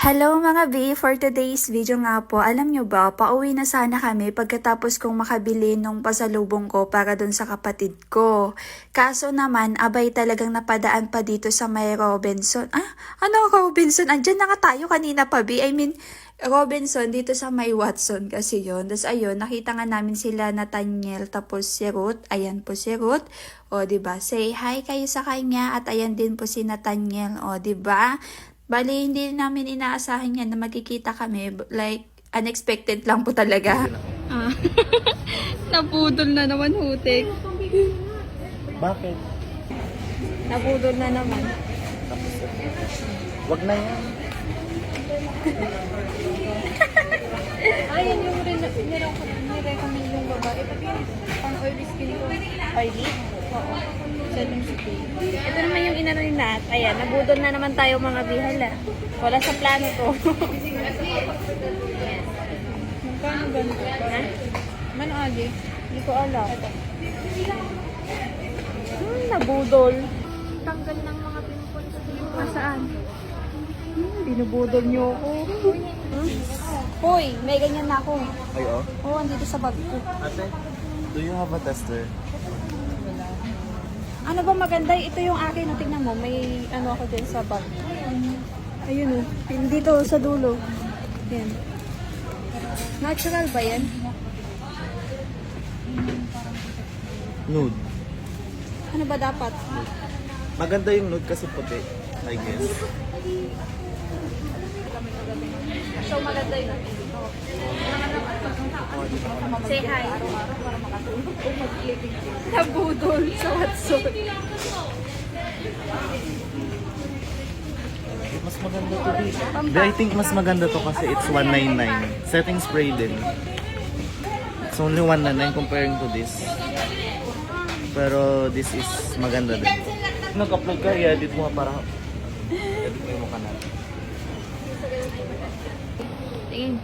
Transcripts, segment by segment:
Hello mga B! For today's video nga po, alam nyo ba, pauwi na sana kami pagkatapos kong makabili nung pasalubong ko para dun sa kapatid ko. Kaso naman, abay talagang napadaan pa dito sa may Robinson. Ano Robinson? Andyan na nga tayo kanina pa B. Robinson dito sa may Watson kasi yon. Tapos ayun, nakita nga namin sila Nathaniel tapos si Ruth. Ayan po si Ruth. O diba, say hi kayo sa kanya at ayan din po si Nathaniel. O diba? Bali, hindi namin inaasahan yan na magkikita kami. Like, unexpected lang po talaga. Nabudol na naman, Hutik. Bakit? Nabudol na naman. Wag na yan. Ayan yung nirecommend yung babae. Pati yung pang oily skin ko. Oily? Oo. Ito naman yung inano ni Nat. Ayan, nabudol na naman tayo mga bihala. Wala sa plano to. Paano ganito? Ha? Mano Ali? Hindi ko alam. Ito. Nabudol. Tanggal ng mga pimpon sa pimpon. Saan? Binubudol niyo ako. Hoy, may ganyan na ako. Ay, oh. Oo, andito sa bag ko. Ate, do you have a tester? Ano ba maganda? Ito yung akin. Tingnan mo, may ano ako dyan sa bag. Ayun o. Dito sa dulo. Yan. Natural ba yan? Nude. Ano ba dapat? Maganda yung nude kasi puti, I guess. So maganda yun natin. Say hi. Nabudol sa Watson. Mas maganda to dito. I think mas maganda to kasi it's 199. Setting spray din. It's only 199 comparing to this. Pero this is maganda din. Nag-upload ka, i-edit mo para edit mo yung mukha natin. Tingin.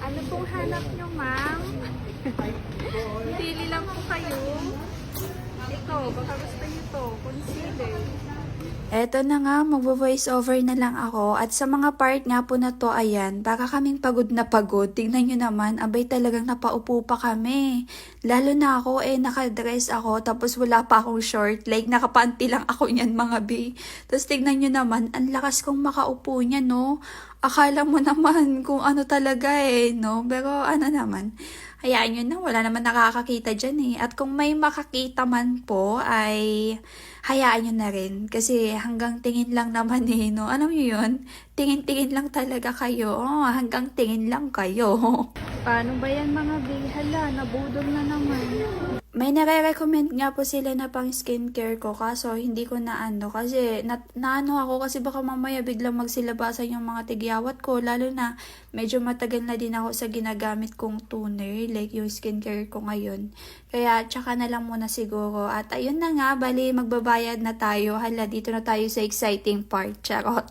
Ano pong hanap nyo, ma'am? Pili lang po kayo. Ito, baka gusto nyo to. Concealer. Eto na nga, magvo-voice over na lang ako. At sa mga part nga po na to, ayan, baka kaming pagod na pagod. Tingnan nyo naman, abay talagang napaupo pa kami. Lalo na ako, nakadress ako, tapos wala pa akong short. Like, nakapanti lang ako niyan, mga B. Tapos tingnan nyo naman, ang lakas kong makaupo niya, no? Akala mo naman kung ano talaga no? Pero ano naman, hayaan nyo na, wala naman nakakakita dyan At kung may makakita man po, ay hayaan nyo na rin. Kasi hanggang tingin lang naman no? Alam nyo yun? Tingin-tingin lang talaga kayo. Hanggang tingin lang kayo. Paano ba yan mga bihala? Nabudol na naman. May nare-recommend nga po sila na pang skincare ko kaso hindi ko kasi naano ako kasi baka mamaya biglang magsilabasan yung mga tigyawat ko lalo na medyo matagal na din ako sa ginagamit kong toner like yung skincare ko ngayon. Kaya tsaka na lang muna siguro at ayun na nga bali magbabayad na tayo. Hala dito na tayo sa exciting part. Charot.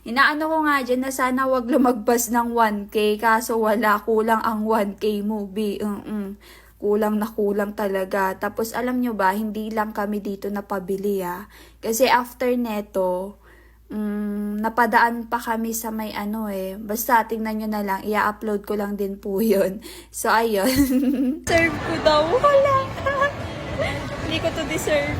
Inaano ko nga dyan na sana wag lumagpas ng 1K kaso wala kulang ang 1K movie. Kulang na kulang talaga. Tapos alam nyo ba, hindi lang kami dito napabili Kasi after neto, napadaan pa kami sa may Basta tingnan nyo na lang, i-upload ko lang din po yun. So ayun. Serve ko daw. Wala. Hindi ko to deserve.